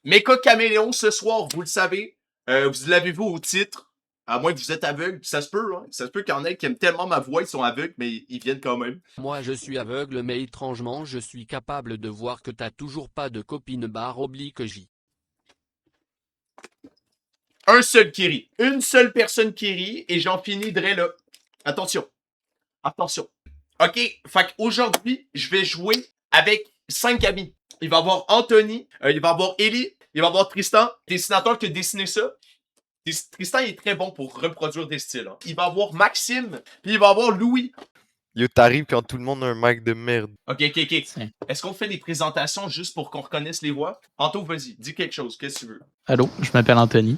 Mecha Caméléon ce soir, vous le savez. Vous l'avez-vous au titre. À moins que vous êtes aveugle, ça se peut, hein. Ça se peut qu'il y en ait qui aiment tellement ma voix, ils sont aveugles, mais ils viennent quand même. Moi je suis aveugle mais étrangement je suis capable de voir que t'as toujours pas de copine / J. Un seul qui rit. Une seule personne qui rit, et j'en finirai là. Attention. Attention. Ok, fait qu'aujourd'hui, je vais jouer avec 5 amis. Il va y avoir Anthony, il va y avoir Ellie, il va y avoir Tristan, dessinateur qui a dessiné ça. Tristan il est très bon pour reproduire des styles. Hein. Il va y avoir Maxime, puis il va y avoir Louis. Yo, t'arrives quand tout le monde a un mic de merde. Ok. Est-ce qu'on fait les présentations juste pour qu'on reconnaisse les voix? Anto, vas-y, dis quelque chose, qu'est-ce que tu veux? Allô, je m'appelle Anthony.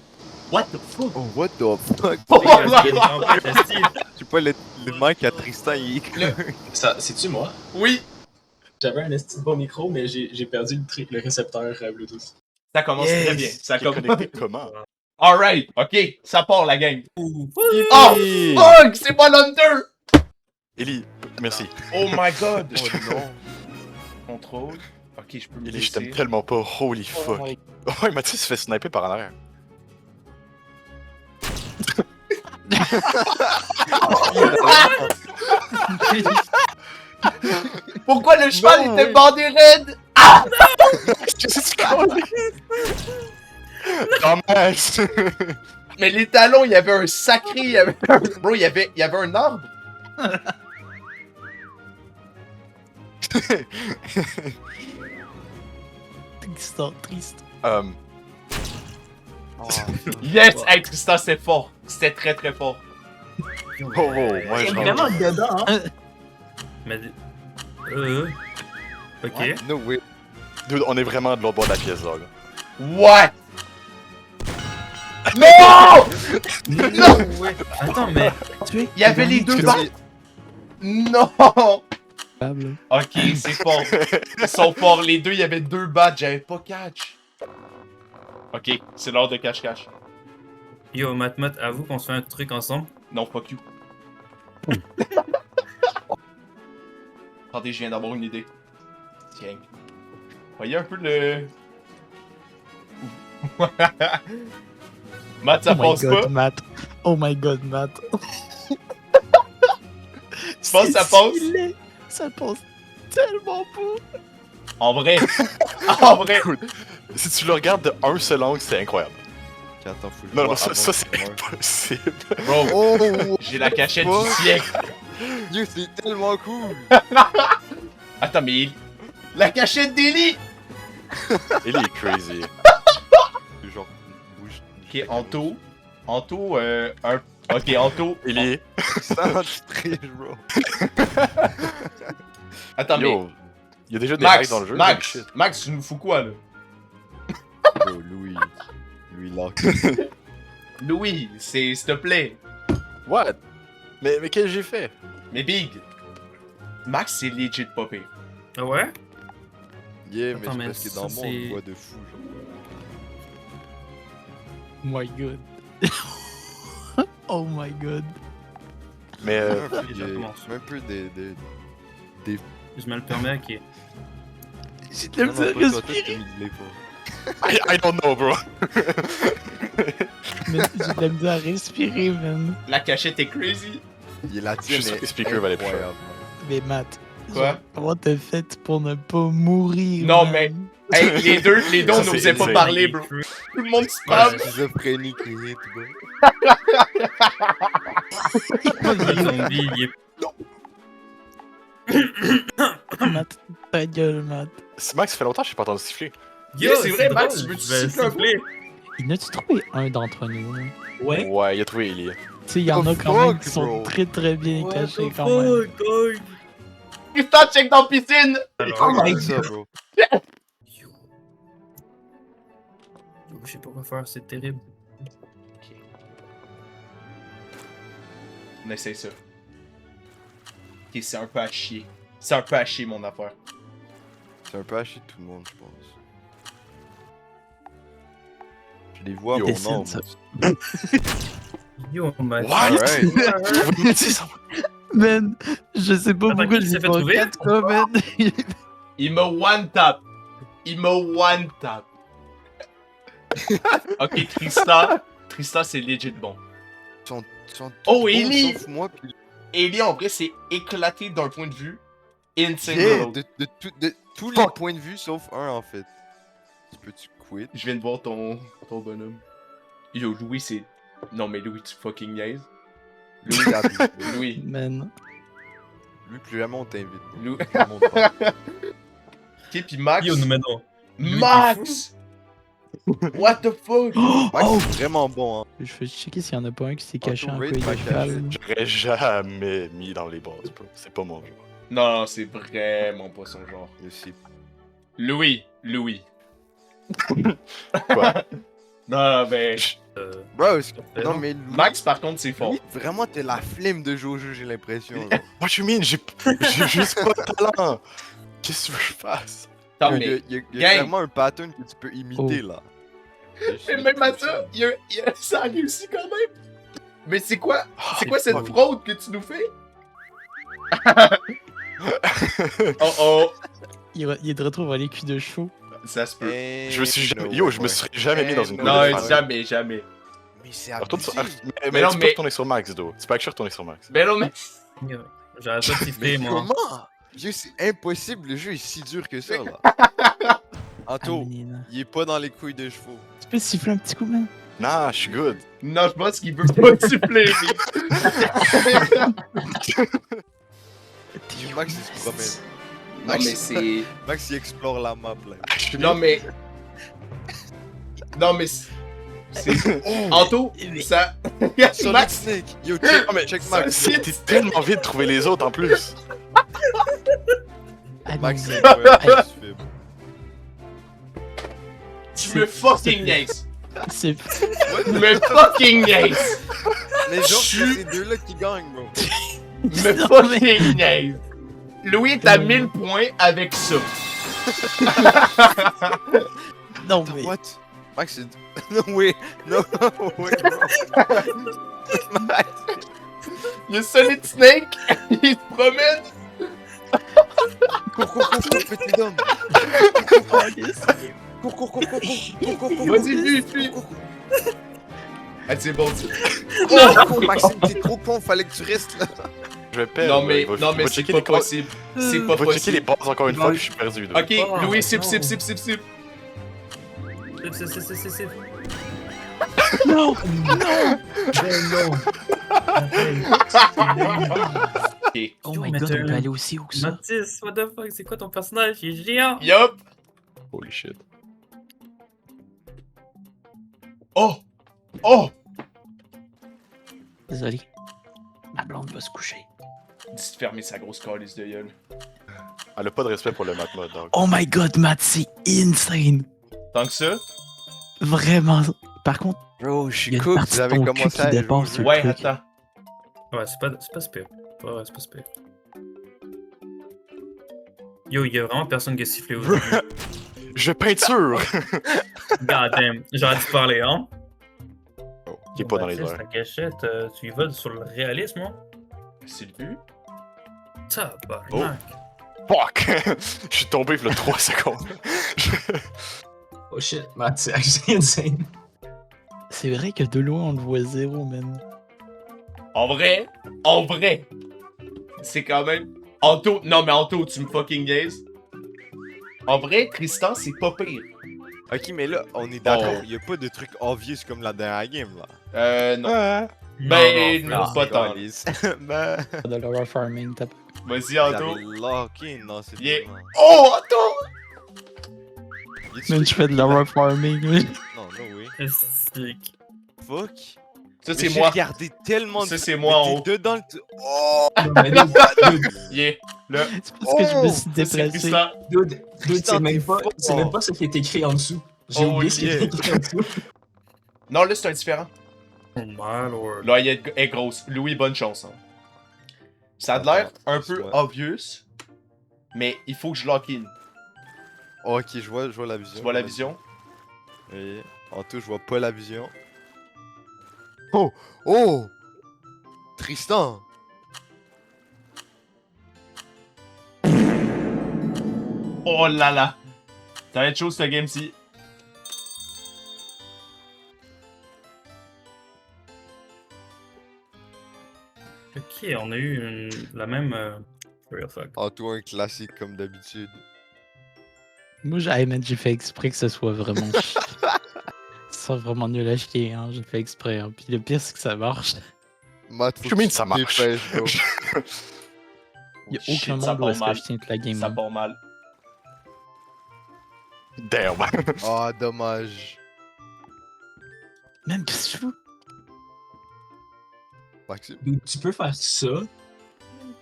What the fuck? Oh, what the fuck? Oh, Je sais pas, le mic à Tristan, il est Ça, c'est-tu moi? oui, J'avais un esti de bon micro, mais j'ai perdu le récepteur Bluetooth. ça commence très bien. Ça Qui est commence. connecté comment? Alright, ok, ça part la gang. Oh! Fuck, c'est pas l'Hunter! Ellie, merci. Oh my god! Oh non. Contrôle. Ok, je peux me Ellie, je laisser. t'aime tellement pas. Holy fuck. Oh, Mathieu se fait sniper par en arrière. Pourquoi le cheval Non, était oui. bandé raide? Qu'est-ce que Dommage. Mais les talons, il y avait un sacré... Il y avait un... Bro, il y avait un arbre. Triste. Oh, Yes! Hey, Tristan, c'était fort. C'était très très fort. moi je Vraiment dedans, hein? Mais. Ok. No way. Dude, on est vraiment de l'autre bord de la pièce là. What? Non! Non! Ouais. Attends, mais. Il y avait les deux balles. Non! Ok, c'est fort. Ils sont forts. Les deux, il y avait deux badges. J'avais pas catch. Ok, c'est l'heure de cache-cache. Yo, Matmat, avoue qu'on se fait un truc ensemble. Non, fuck you. Attendez, je viens d'avoir une idée. Tiens. Voyez un peu le... Matt, ça passe pas? Matt. Oh my god, Matt. Tu penses que ça passe? Ça passe tellement pas. En vrai. En vrai. Si tu le regardes de un seul angle, c'est incroyable. Attends, faut le Non, voir ça avant c'est qu'il meure. impossible. Bro, Oh! j'ai la cachette Fuck. du siècle. Dieu, c'est tellement cool! Attends, mais... La cachette d'Ellie! Il est crazy. Genre, bouge. Ok, Anto. Anto, un... Ok, Anto. Il est. Ça, tu triches, bro. Attends, mais... Yo, il y a déjà des Max, règles dans le jeu. Max, Max, tu nous fous quoi, là? Bro, Louis. Louis Locke. Louis, c'est... S'il te plaît. What? Mais qu'est-ce que j'ai fait? Mais Big... Max, c'est legit pas pire. Ah ouais? Yeah, mais Attends, c'est mais parce que dans ça, mon c'est- on voit de fou, genre. Oh my god. Oh my god. Mais Un peu déjà des- commence. un peu des... Je me le permets, ok. J'ai de la Non, non, misère pas à toi, toi, respirer. t'as mis de l'effort. I don't know, bro. Mais j'ai de la misère à respirer, man. La cachette est crazy. Il est la tienne Juste est le speaker va aller plus incroyable. Mais Matt. Quoi? genre, comment t'as fait pour ne pas mourir? Non, man? mais- Hey, les deux, on Ça, n'osait c'est pas insane. parler, bro. Tout le monde spam. Schizophrénique, hit, bro. Le zombie, il est. Matt, ta gueule, Matt. C'est Max, ça fait longtemps que je suis pas entendu siffler. Yeah, c'est vrai, drôle, Max, tu veux-tu je vais siffler un peu? siffler. Il a-tu trouvé un d'entre nous? Hein? Ouais. Ouais, il a trouvé Ellie. Tu sais, il y en a Oh, quand même fuck, qui sont bro. très très bien What cachés the quand même. fuck, dog? Tristan, check dans la piscine. Oh my C'est ça, bro. Yo. Yo, je sais pas quoi faire, c'est terrible. On essaye ça. Ok, c'est un peu à chier. C'est un peu à chier, mon affaire. C'est un peu haché de tout le monde, je pense. Je les vois, Yo, mon dessine nom. ça. Yo, Matt. What? Alright. Vous me dites ça? Man, je sais pas Attends, pourquoi qui je s'est l'ai fait pas trouver? 4 fois, man. Il me one-tap. Il me one-tap. Ok, Tristan. Tristan, c'est legit bon. Ils sont Oh, tous Ellie! bons, sauf moi. Puis... Ellie, en vrai, c'est éclaté d'un point de vue insane. Yeah, de l'autre. de tous les Fuck. points de vue, sauf un, en fait. Tu peux-tu quit? Je viens de voir ton bonhomme. Yo, Louis, c'est... Non, mais Louis, tu fucking niaises. Louis, abuse, bro. Louis. Man. Lui, plus jamais on t'invite. Louis. Tout le monde parle. Ok, puis Max. Yo, nous mettons. Max! What the fuck? Max, Oh! c'est vraiment bon, hein. Je vais checker s'il y en a pas un qui s'est caché en Auto-rate, couille de pas cheval. J'aurais jamais mis dans les bases, bro. C'est pas mon genre. Non, non, c'est vraiment pas son genre. Je sais. Louis. Louis. Quoi? Non, ben... Bro, Euh, non, mais Louis, Max, par contre, c'est fort. Louis, vraiment, t'es la flemme de Jojo, j'ai l'impression. là. What you mean? J'ai juste pas de talent. Qu'est-ce que tu veux que je fasse? Non, Il mais... y a gang. clairement un pattern que tu peux imiter, là. Et même à ça, ça a réussi quand même. Mais c'est quoi? C'est c'est quoi cette pas- fraude que tu nous fais? Oh oh. Il est de retour à l'écu de chevaux. Ça se peut. Je me suis jamais... Yo, je me serais jamais mis dans une Eh, cour Non, de ouais. fan. jamais. Mais c'est Retourne sur... abusé. Mais non, tu mais- peux retourner sur Max, do. Tu peux actually retourner sur Max. Mais non, mais... Yo, j'arrête pas de siffler, Mais moi. comment? Yo, c'est impossible, le jeu est si dur que ça, là. Anto, Amenine. il est pas dans les couilles de chevaux. Tu peux siffler un petit coup, man? Nah, je suis good. Non, je pense qu'il veut pas siffler, lui. Max, il se promène. Non, mais c'est... Max, il explore la map, là. Non, mais... Non, mais... C'est... Anto, ça... Solid Max... Snake! Yo, check, Oh, mais check ça, Max. c'est- T'es tellement vite de trouver les autres en plus. Ah, Max, non, c'est incroyable ce que tu fais, bro. Tu me fucking niaises. c'est... Tu me fucking niaises. Mais genre, c'est ces deux-là qui gagnent, bro. Me Non, fucking niaise. Louis est à 1000 points avec ça. Non, mais... What? Max, c'est... No way! No way, bro! Max! Il y a Solid Snake, il se promène. Cours, petit homme! Cours! Vas-y, fuis. Ah, c'est bon, tu... Cours, Maxime, t'es trop con, fallait que tu restes là! Je vais perdre. Non, mais, Il va- non, il mais va c'est checker pas les co- possible. C'est pas Il va checker les possible. bases encore une fois, puis je suis perdu. là. Ok, Oh, Louis, non. sip. C'est. Non! Ok. Oh Yo, my mais god, t'as on peut un- aller aussi haut que ça. Mathis, what the fuck, c'est quoi ton personnage? Il est géant! Yup. Holy shit. Oh. Oh. Désolé. Ma blonde va se coucher. Dis de fermer sa grosse calice de gueule. Elle a pas de respect pour le mat mode, donc. Oh my god, Matt, c'est insane! Tant que ça? Vraiment. Par contre, Bro, je il y suis a une cook, partie vous de avez ton cul commencé qui à dépasse jouer. le Ouais, truc. attends. Ouais, c'est pas super. Ouais, c'est pas super. Yo, y'a vraiment personne qui a sifflé aujourd'hui. Je peinture! God damn, j'aurais dû parler, hein? Il est pas dans les Mathis, airs. ta cachette, tu y vas sur le réalisme, hein? C'est le but. Tabarnak. Fuck! Je suis tombé il y a 3 secondes. Oh shit, Matt, c'est actually insane. C'est vrai que de loin, on le voit zéro, man. En vrai, c'est quand même... Anto, non mais Anto, tu me fucking niaises. En vrai, Tristan, c'est pas pire. Ok, mais là, on est d'accord, Oh. y a pas de truc obvious comme la dernière game là. Non. Ouais. Ben, non, non, pas tant. Calice. Ben. De l'horror farming, t'as Vas-y, Anto. J'avais locké, non, c'est Yeah. pas vrai. Oh, Anto! Y a-tu Man, des- je fais de l'horror farming, oui. Non, no way. Estique. Fuck. Ça, Mais c'est j'ai moi. regardé tellement Ça, de- c'est mais moi en haut. t'es dedans le... Oh! Mais dude, Yeah. Là, C'est parce que je me suis ça, c'est déplacé. Tristan. dude, Tristan, c'est même pas ce qui est écrit en dessous. J'ai Oh, oublié ce qui est yeah. écrit en dessous. Non, là, c'est un différent. Oh my lord. Là, elle est grosse. Louis, bonne chance. Hein. Ça a l'air un peu Ouais. obvious, mais il faut que je lock in. Oh, ok, je vois la vision. Tu vois la vision? Oui. En tout, je vois pas la vision. Oh! Oh! Tristan! Oh là là. Ça va être chaud, ce game-ci. Ok, on a eu la même. Real fuck. En tout, un classique comme d'habitude. Moi, j'ai fait exprès que ce soit vraiment. Ça soit vraiment nul à chier, hein. J'ai fait exprès. Hein. Puis le pire, c'est que ça marche. Matt, faut Je que mine, tu ça te marche. dépêches, bro. Il y a Shit, aucun ça monde où part est-ce que mal. je tiens toute la game. Ça hein. part mal. Damn. Ah, dommage. Même qu'est-ce que tu fous? Maxime. Donc, tu peux faire ça.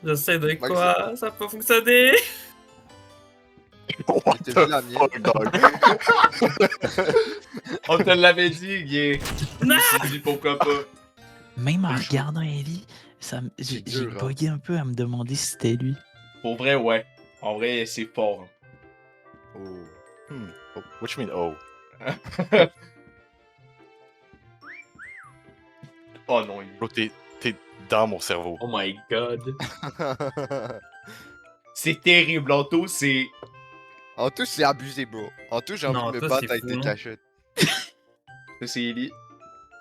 Je sais de Maxime. quoi, ça peut fonctionner. What T'as the vu la mienne? fuck, dog? On te l'avait dit, Guy. Je me suis dit pourquoi pas. Même en C'est chaud. regardant Ellie, j'ai dur, hein. bugué un peu à me demander si c'était lui. Pour vrai, ouais. En vrai, c'est fort. Oh. Oh, what you mean, oh? Oh non, Bro, t'es dans mon cerveau. Oh my god. c'est terrible. Anto, c'est. En tout, c'est abusé, bro. En tout, j'ai envie Non, de me toi, battre c'est avec fou, des non? cachettes. Ça, c'est Ellie.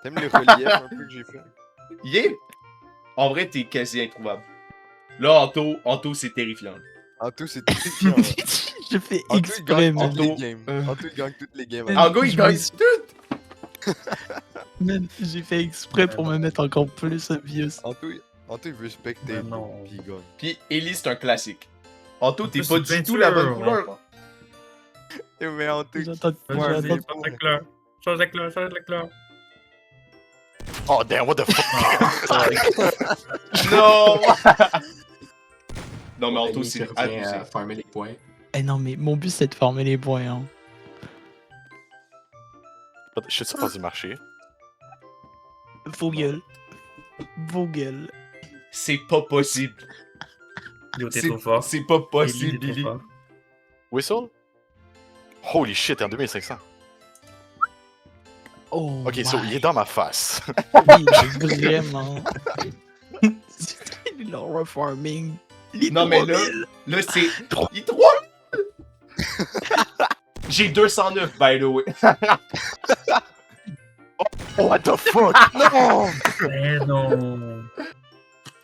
T'aimes les reliefs un peu que j'ai fait? Yeah! En vrai, t'es quasi introuvable. Là, Anto, c'est terrifiant. En tout, c'est terrifiant. Je fais En tout, il exprès, gagne man. toutes les Anto, games. En tout, il gagne toutes les games. Euh, En gros, il je gagne me suis- tout! Man, j'ai fait exprès pour me mettre encore plus obvious. En tout, il veut specter, Mais bro, non. puis il gagne. Puis Ellie, c'est un classique. Anto, t'es plus, pas c'est du tout la bonne peinture, couleur. Eh, mais en tout, J'entends Vas-y, j'entends- change la couleur. Change la couleur, change la couleur. Oh, damn, what the fuck? Non! non, mais Anto, Ellie c'est qui revient abusé. à farmer les points. Eh non, mais mon but c'est de former les points. Hein. Je suis supposé marcher. Vos gueules. Vos gueules. C'est pas possible. Yo, t'es trop fort. C'est pas Ellie, possible, t'es trop Billy. fort. Whistle? Holy shit, t'es en 2500. Oh, Ok, so, il est dans ma face. il est vraiment. C'est le reforming. Les Non, mais 3000. Là, c'est. Il est 3 J'ai 209, by the way. Oh, what the fuck? Non! Mais non.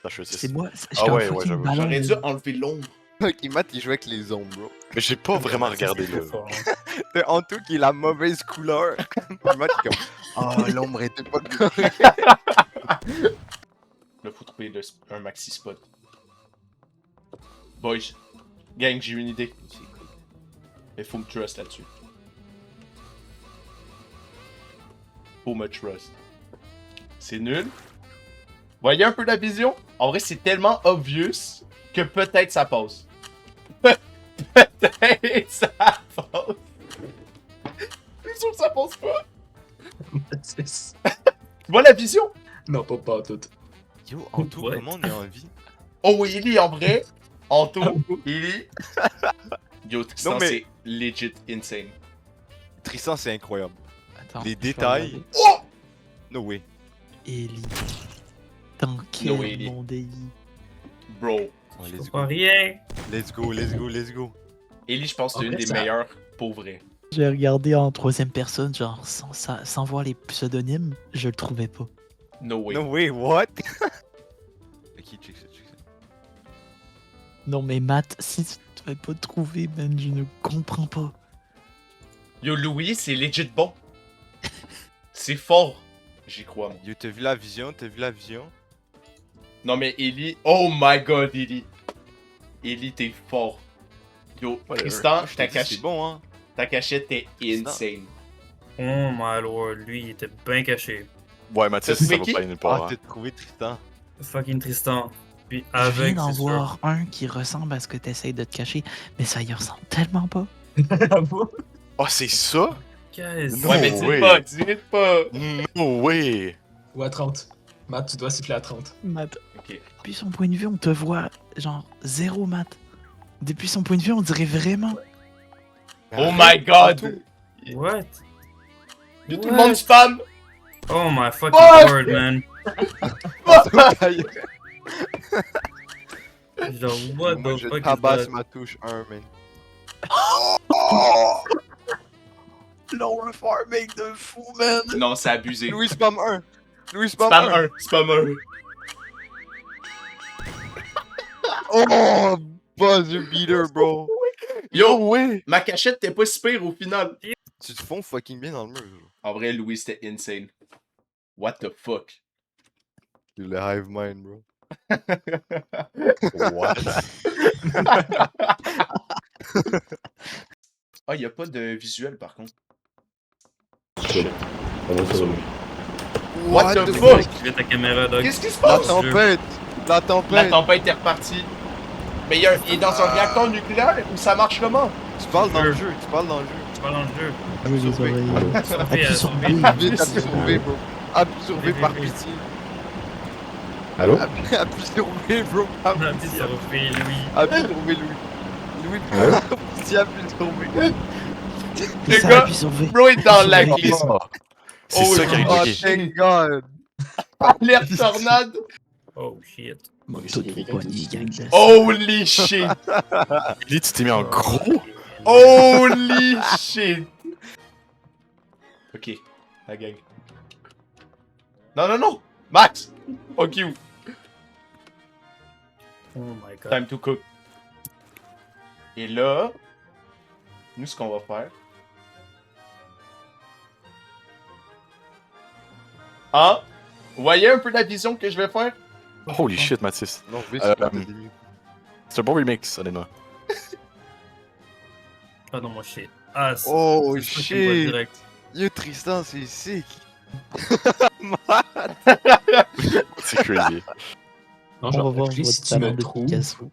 Attends, je suis C'est moi. Je Ah suis un ouais, fucking ouais, j'avoue. ballon. J'aurais dû enlever l'ombre. Ok, Matt, il joue avec les ombres, bro. Mais j'ai pas vraiment regardé C'est trop le. fort. C'est en tout qui est la mauvaise couleur. Puis Matt, il est comme, oh, l'ombre était pas correcte. Là, faut trouver un maxi spot. Boys, gang, j'ai une idée. Mais faut me trust là-dessus. Faut me trust. C'est nul. Voyez un peu la vision? En vrai, c'est tellement obvious que peut-être ça passe. Peut-être ça passe. Je suis sûr que ça passe pas. Tu vois la vision? Non, pas tout. Yo, en tout, Ouais. comment on est en vie? Oh oui, Ellie en vrai. Anto, Ellie. Yo, Tristan, Non, mais- c'est legit insane. Tristan, c'est incroyable. Attends, Les je vais détails. regarder. Oh! No way. Ellie. Dans quel Ellie. monde Ellie? Bro. Oh, Je let's comprends go. rien. Let's go, let's go, let's go. Ellie, je pense que c'est En une fait, des ça- meilleures pour vrai. J'ai regardé en troisième personne, genre sans voir les pseudonymes, je le trouvais pas. No way. No way, what? Ok, check ça, check ça. Non mais Matt, si tu ne t'avais pas trouvé, man, je ne comprends pas. Yo, Louis, c'est legit bon. C'est fort. J'y crois, moi. Yo, t'as vu la vision? T'as vu la vision? Non, mais Ellie. Oh my god, Ellie. Ellie, t'es fort. Yo, Tristan, Je t'ai dit, c'est bon, hein? ta cachette est Tristan. insane. Oh my lord, lui, il était bien caché. Ouais, Mathias, T'as ça va trouvé pas qui? aller nulle Ah, part. hein. t'as trouvé Tristan. Fucking Tristan. Puis Je viens avec, d'en c'est sûr. voir un qui ressemble à ce que tu essayes de te cacher, mais ça y ressemble tellement pas. Oh, c'est ça? Qu'est-ce Non Ouais, mais dis way. pas, dis pas. No way! Ou à 30. Matt, tu dois siffler à 30. Matt, Ok. depuis son point de vue, on te voit genre zéro, Matt. Depuis son point de vue, on dirait vraiment. Oh my god. What? Yo, tout le monde spam. Oh my fucking Fuck! lord, man. Genre, what Moi, the je fuck is tabasse that? ma touche 1, man. Oh! Lower farming de fou, man! Non, c'est abusé. Louis spam 1! Louis spam Spam 1! 1, spam 1. Oh! Buzzer beater, bro! Yo, ouais! ma cachette t'es pas si pire au final. Tu te fonds fucking bien dans le mur, genre. En vrai, Louis, c'était insane. What the fuck? C'est le hive mind, bro. What? Ah, y a pas de visuel par contre. What the fuck? Activez ta caméra, Doc. Qu'est-ce qui se La passe? tempête! La La tempête! tempête est repartie. Mais il est dans un réacteur nucléaire ou ça marche comment? Tu parles dans le jeu, tu parles dans le jeu. Tu parles dans le jeu. Oui, les oreilles. Surveille, Appuie sur surveille. B. Vite, appuie sur V, bro. Appuie sur V par pitié. Allô? Appuie sur V, bro. Par Appuie pitié. sur V, Louis. Appuie sur V, Louis. Louis, par pitié, appuie sur V. Les Ça, gars, appuie sur V. bro est dans la glisse. C'est Oh, ça qui Oh, arrive. thank God. Alerte tornade. Oh shit. Moto de poignée, gang. Holy shit. Ellie, tu t'es mis en gros? Holy shit. Ok, la gang. Non, non, non. Max. Fuck you. Oh my god. Time to cook. Et là, nous, ce qu'on va faire. Ah, vous voyez un peu la vision que je vais faire? Holy shit, Mathis. Non, V, Euh, c'est pas mieux. C'est un bon remix, honnêtement. Ah non, moi shit. Ah, c'est Oh c'est ça qui me voit shit. direct. Yo, Tristan, c'est sick. C'est crazy. Non, On va voir si votre tu talent me de trouves. Picasso.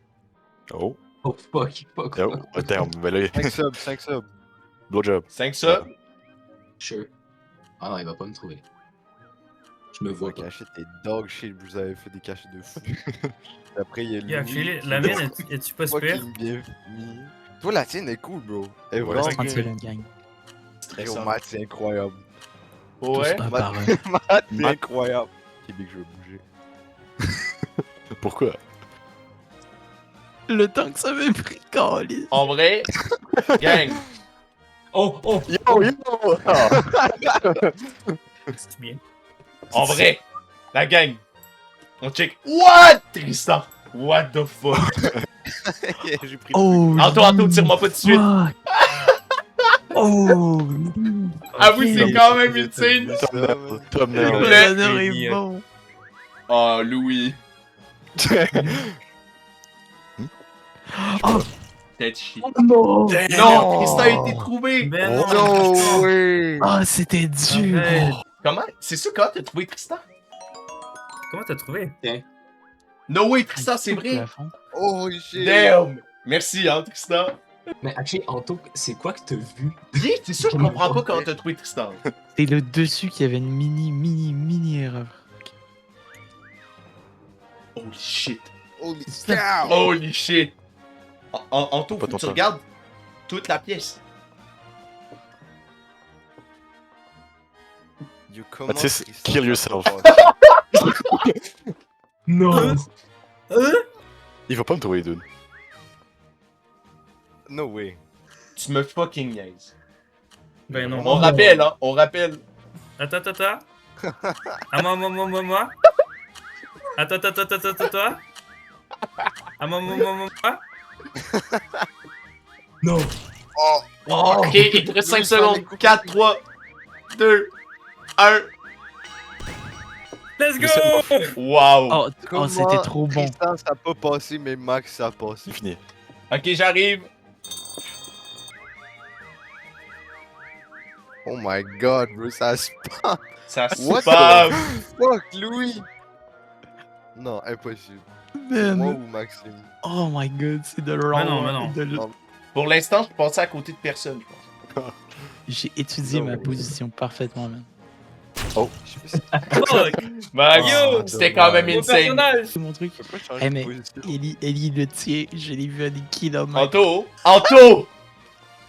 Oh. Oh fuck, fuck, Oh, fuck. damn. Ben là, 5 subs, 5 subs. blowjob. 5 subs. Sure. Ah non, il va pas me trouver. Je me vois Ouais, pas. cachette tes dog shit, vous avez fait des cachettes de fou. Après, il y a Yeah, Louis. actually, la mienne, es-tu pas super? Fucking bien mis. Toi, la tienne est cool, bro. Elle est Ouais, vraiment c'est 30 cool. secondes, gang. Yo, Matt, c'est incroyable. Ouais. Tous un Matt, par un. Matt, c'est Matt. incroyable. Québec, je vais bouger. Pourquoi? Le temps que ça m'a pris, Calis. En vrai, gang. Oh, oh! Yo, yo! C'est bien. En vrai, la gang. On check. What, Tristan? What the fuck? J'ai pris Oh, Anto, tire-moi pas tout de suite. fuck. Oh, Avoue, Ok. c'est quand même insane. Thumbnail. Thumbnail. Le- le honneur est bon. Oh, Louis. Oh, Tête chier. non. Non, Tristan a été trouvé. Ben non! No way! Ah, c'était dur. Arrête. Comment? C'est ça, comment t'as trouvé Tristan? Comment t'as trouvé? No way, Tristan, c'est vrai. Plafond. Oh shit! Damn. Merci, hein, Tristan. Mais actually, Anto, c'est quoi que t'as vu? Bien, c'est ça, je comprends pas comment t'as trouvé Tristan. C'est le dessus qui avait une mini erreur. Holy shit. Holy Ah. cow! Holy shit. Anto, Pas faut que ton tu temps. regardes toute la pièce. You comment Mathis, Tristan kill t'a yourself. pas Non! Il va pas me trouver, dude. No way. Tu me fucking niaises. Ben non. On rappelle, hein, on rappelle. Attends, attends, attends. Ah, moi. Attends, attends, attends, attends, attends. Ah, moi. Non! Oh! Ok, il te reste 5 secondes. 4, 3, 2, 1. Let's go! Wow. Oh, Comment c'était trop bon. Tristan, ça a pas passé, mais Max, ça a passé. C'est fini. Ok, j'arrive. Oh my god, bro, ça se Ça se What spam. fuck, Louis! Non, impossible. Man. Moi ou Maxime? Oh my god, c'est de l'or. mais non. Pour l'instant, je passais à côté de personne, je pense. J'ai étudié No ma way. position parfaitement, man. J'ai fait ça. Fuck! Max, Yo, c'était quand même Mon insane. personnage! C'est mon truc. Je peux pas changer Eh, de mais position. Ellie le tient, je l'ai vu à des kilomètres. Anto!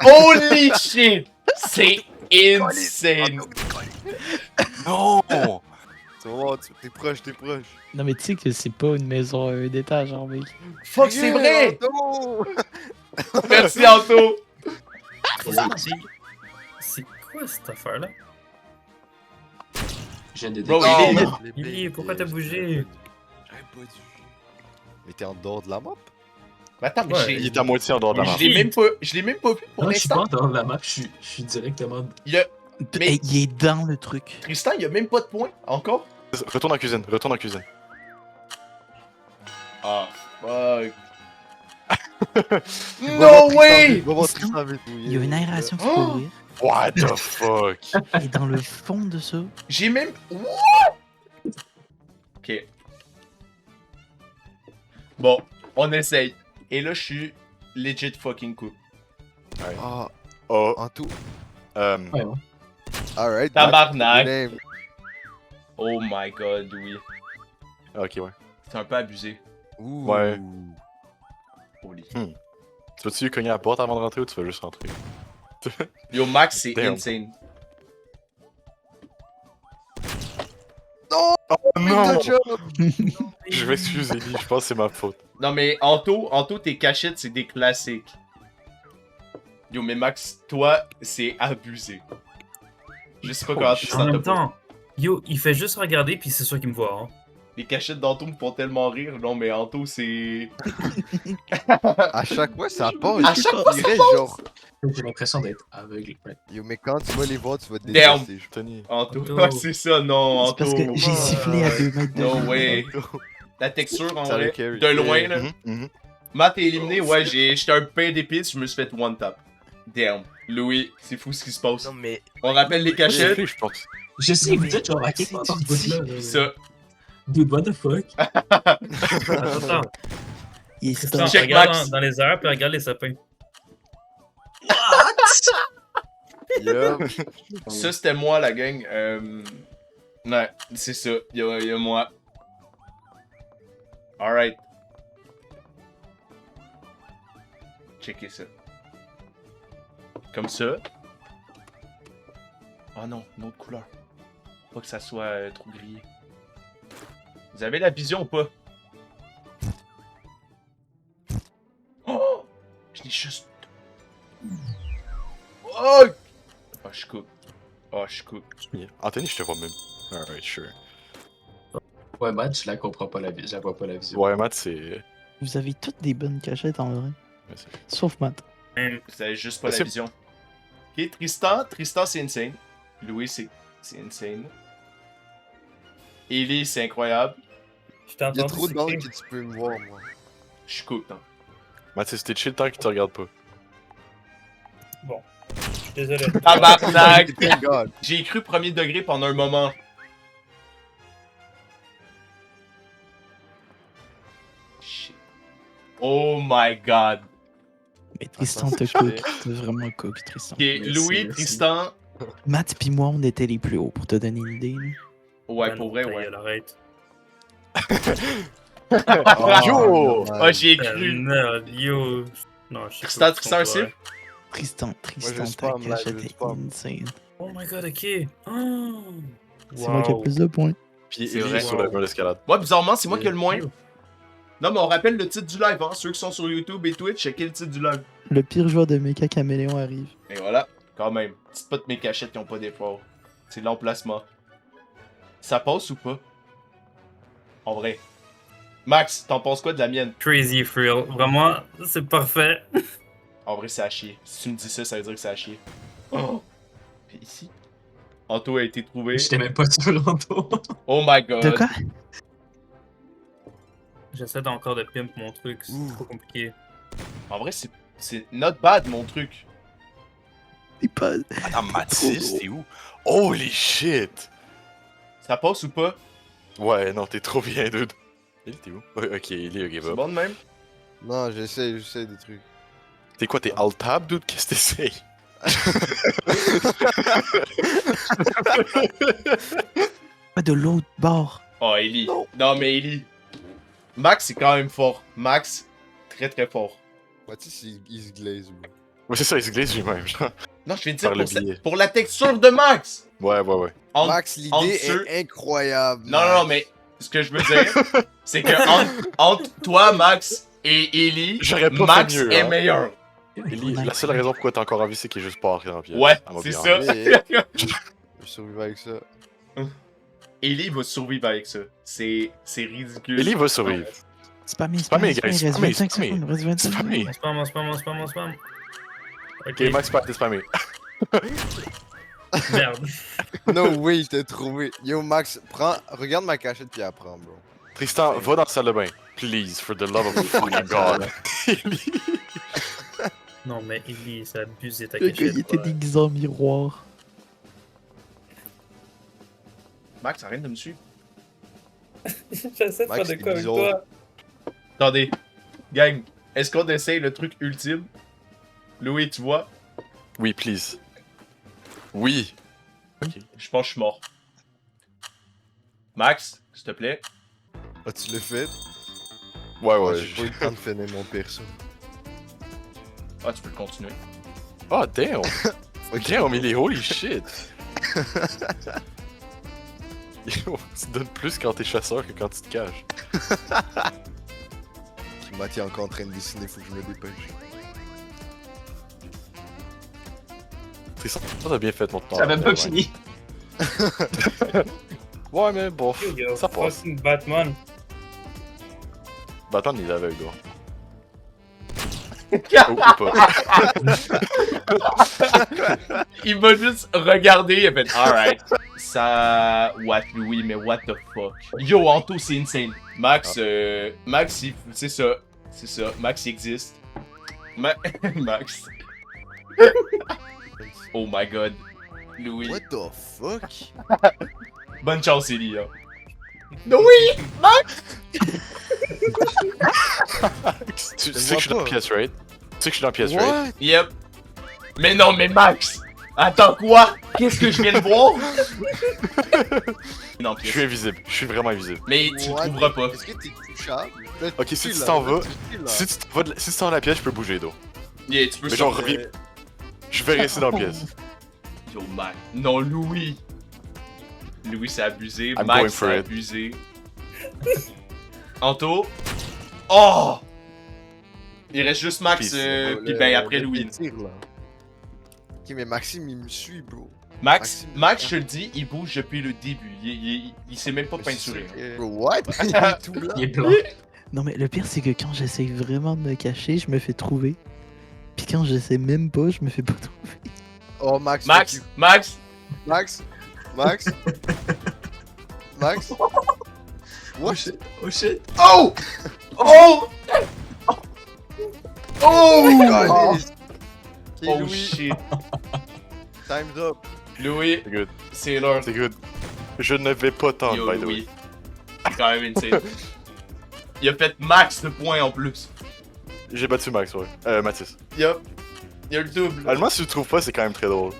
Holy shit! C'est insane! Non! Tu vas voir, t'es proche, t'es proche. Non, mais tu sais que c'est pas une maison à un étage, genre, mec. Fuck, c'est vrai! Non! Merci, Anto! C'est quoi cette affaire-là? Je viens de Bro, découvrir. il est- Lily, pourquoi t'as bougé? J'aurais pas dû. Mais t'es en dehors de la map? Mais attends, mais Ouais, Il j'ai... est à moitié en dehors de la map. Je l'ai même pas vu pour Non, je suis pas l'instant. en dehors de la map, je suis directement. Il y a... Mais- Hey, il est dans le truc. Tristan, il y a même pas de points encore. Retourne en cuisine, retourne en cuisine. Ah, fuck. Va No voir way! Va voir Tristan, Tristan vite. Il y a une aération qu'il Oh! faut ouvrir. What the fuck? Et dans le fond de ça, J'ai même... What? Ok. Bon, on essaye. Et là, je suis legit fucking cool. Ah, Oh, en tout. Ah, Ouais, ouais. Alright. Tabarnak. Name. Oh my god, oui. ok, ouais. C'est un peu abusé. Ouh. Ouais. Holy. Tu vas-tu cogner à la porte avant de rentrer ou tu vas juste rentrer? Yo, Max, c'est Damn. insane. Non! Non! Good job! Je m'excuse, Ellie, je pense que c'est ma faute. Non, mais Anto, tes cachettes, c'est des classiques. Yo, mais Max, toi, c'est abusé. Je sais pas comment Holy tu shit. En même temps, yo, il fait juste regarder puis c'est sûr qu'il me voit. Hein. Les cachettes d'Anto me font tellement rire. Non, mais Anto, c'est... À chaque fois, ça part. À chaque fois, ça dirait genre. J'ai l'impression d'être aveugle. Ouais. Yo, mais quand tu vas les voir, tu vas te Damn. détester. je- Tony. Anto, Anto. ouais, c'est ça, non, c'est Anto. parce que j'ai sifflé à 2 mètres de No lui. way. La texture, en Ça vrai, le carry. de loin, là. Mhm, mhm. Matt est éliminé, ouais, j'étais un pain d'épices, je me suis fait one tap. Damn. Louis, c'est fou ce qui se passe. Non, mais. On rappelle les cachettes. Je pense. Je sais, vous êtes genre à quelque part dans ce bout-là. Ça. Dude, what the fuck? Attends, Il est Tristan, stop. Check regarde Max. dans les airs puis regarde les sapins. Yo. Ça, c'était moi, la gang. Ouais, c'est ça. Il y a moi. Alright. Checkez ça. Comme ça. Oh non, une autre couleur. Pas que ça soit trop grillé. Vous avez la vision ou pas? Oh! Je l'ai juste... Oh! Oh, je coupe. Oh, je coupe. Anthony, je te vois même. Alright, sure. Ouais, Matt, je la comprends pas, je la vois pas la vision. Ouais, Matt, c'est. Vous avez toutes des bonnes cachettes en vrai. Ouais, c'est- Sauf Matt. Vous avez juste pas la C'est- vision. Ok, Tristan, c'est insane. Louis, c'est insane. Ellie, c'est incroyable. Je t'ai Il y a entendu trop d'angles siffler. que tu peux me voir, moi. Je suis content. Matt, c'était chill tant qu'il te regarde pas. Je suis désolé. Tabarnak! Thank God. J'ai cru premier degré pendant un moment. Shit. Oh my god. Mais Tristan te Attends, cook. T'es vraiment cook, Tristan. Ok, Merci, Louis, merci. Tristan. Matt pis moi, on était les plus hauts pour te donner une idée. là. Ouais, Ben pour non, vrai, ta ouais. gueule, arrête. Yo! Ah, j'ai cru. Merde, yo. Non, je sais Tristan, pas. Tristan, un cible? Tristan, je ta spam, là, cachette je est spam. insane. Oh my god, ok. Oh. C'est moi qui ai Wow. plus de points. Puis C'est Ellie vrai. sur le mur d'escalade. Ouais, bizarrement, c'est moi qui ai le moins. Non, mais on rappelle le titre du live, hein. Ceux qui sont sur YouTube et Twitch, checkez le titre du live. Le pire joueur de Mecha Caméléon arrive. Et voilà, quand même. Dites pas de mes cachettes qui ont pas d'effort. C'est l'emplacement. Ça passe ou pas? En vrai. Max, t'en penses quoi de la mienne? Crazy Frill. Vraiment, c'est parfait. En vrai, c'est à chier. Si tu me dis ça, ça veut dire que c'est à chier. Oh! Puis ici. Anto a été trouvé. J'étais même pas sur Anto. Oh my god. De quoi? J'essaie encore de pimp mon truc, c'est Ouh. trop compliqué. En vrai, c'est not bad mon truc. C'est pas. Attends, Mathis, t'es où? Holy shit! Ça passe ou pas? Ouais, non, t'es trop bien, dude. Ellie, t'es où? Ouais, ok, Ellie, ok, C'est va. bon de même? Non, j'essaie des trucs. T'es quoi, t'es alt-tab, dude? Qu'est-ce que t'essayes? Pas de l'autre bord. Oh, Ellie. Non, mais Ellie. Max, c'est quand même fort. Max, très très fort. Mathis, il se glaze, lui. Ouais, c'est ça, il se glisse lui-même, genre. Non, je vais te dire Par le pour, biais. pour la texture de Max. Ouais, ouais, ouais. Entre- Max, entre l'idée ceux- est incroyable. Non, non, non, mais ce que je veux dire, c'est que entre toi, Max, et Ellie, J'aurais pas Max fait mieux, est hein. meilleur. Ellie, la seule raison pourquoi t'es encore en vie, c'est qu'il est juste pas rentré dans la pièce. Ouais, Elle m'a c'est bien ça. enlevé. Je survivre avec ça. Ellie va survivre avec ça. C'est ridicule. Ellie va survivre. Spammé, Spammé, spammé, guys, il reste spammé, 25 spammé. secondes, il reste 25 Spammé. secondes. On spam. Ok, Ok, Max, t'es spammé. merde. No way, je t'ai trouvé. Yo, Max, regarde ma cachette puis apprends, bro. Tristan, va dans la salle de bain. Please, for the love of fucking God. Ellie. Non, mais Ellie, ça abusé ta Le gars, il cachette. était ouais. déguisé en miroir. Max, arrête de me suivre. J'essaie de faire Max, de c'est quoi avec bizarre. toi. Attendez. Gang, est-ce qu'on essaye le truc ultime? Louis, tu vois? Oui, please. Oui. Je pense que je suis mort. Max, s'il te plaît. Ah, tu l'as fait? Ouais, Ouais, ouais. j'ai pas eu le temps de finir mon perso. Ah, tu peux le continuer. Oh, damn. Ok. Damn, Ellie, holy shit. Yo, tu donnes plus quand t'es chasseur que quand tu te caches. Puis Matt est encore en train de dessiner, faut que je me dépêche. Tristan, t'as bien fait mon temps. J'avais pas fini. Ouais, mais bon, Yo, ça passe. fucking Batman. Batman, il est aveugle, gars. Oh, ou pas. Il m'a juste regardé, il a fait alright. Ça. What, Louis, mais what the fuck? Yo, Anto, c'est insane. Max, Max, c'est ça. C'est ça. Max, il existe. Max. Oh my god. Louis. What the fuck? Bonne chance, Ellie. Hein. Louis! Max! Tu sais que je suis dans la pièce, right? Tu sais que je suis dans la pièce, right? What? Yep. Mais non, mais Max! Attends, quoi? Qu'est-ce que je viens de voir? Non, Je suis invisible. Je suis vraiment invisible. mais tu le What? trouveras pas. Est-ce que t'es touchable? Là, Ok, si tu tu là, t'en là, vas, tu là. si tu t'en vas dans la pièce, je peux bouger, d'eau. Yeah, tu peux Mais genre, sortir. reviens. Je vais rester dans la pièce. Yo, Max. Non, Louis. Louis, c'est abusé. I'm going Max, for c'est it. abusé. Anto. Oh! Il reste juste Max, Puis, puis ben après Louis. tir, là. Ok, mais Maxime, il me suit, bro. Max, Maxime. Max, je te le dis, il bouge depuis le début. Il sait même pas peinturer. Bro, what? Il est tout blanc. Il est blanc. Non, mais le pire, c'est que quand j'essaye vraiment de me cacher, je me fais trouver. Puis quand j'essaie même pas, je me fais pas trouver. Oh, Max, fuck Max, you. Max. Max, Max, Max. Oh What? shit. Oh shit. Oh! Oh! Oh! God, Ok, Oh Louis, shit. time's up. Louis, C'est good. c'est l'heure. C'est good. Je ne vais pas tendre, Yo, by the way. Louis. C'est quand même insane. Il a fait max de points en plus. J'ai battu Max, ouais. Mathis. Yup. Il y a le double. Allemand, si tu le trouves pas, c'est quand même très drôle.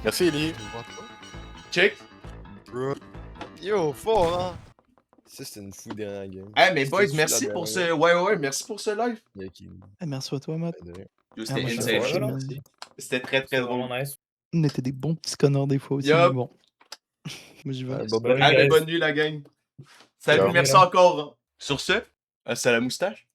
Merci, Ellie. Check. Bro. Yo, fort, hein? Ça, c'était une fou dernière game. Hey, mais C'était boys, fou, merci la pour dernière ce. Ouais, merci pour ce live. game. Ok. Ah, merci à toi, Matt. Yo, Ah, C'était moi, je insane. suis voilà. merci. C'était très C'est très drôle. vraiment nice. On était des bons petits connards des fois aussi, Yup. mais bon. Moi, j'y vais. Ouais, Bonne bah, nuit, Allez, guys. bonne nuit la gang. Salut, Ciao. merci encore. Hein. Sur ce, c'est la moustache.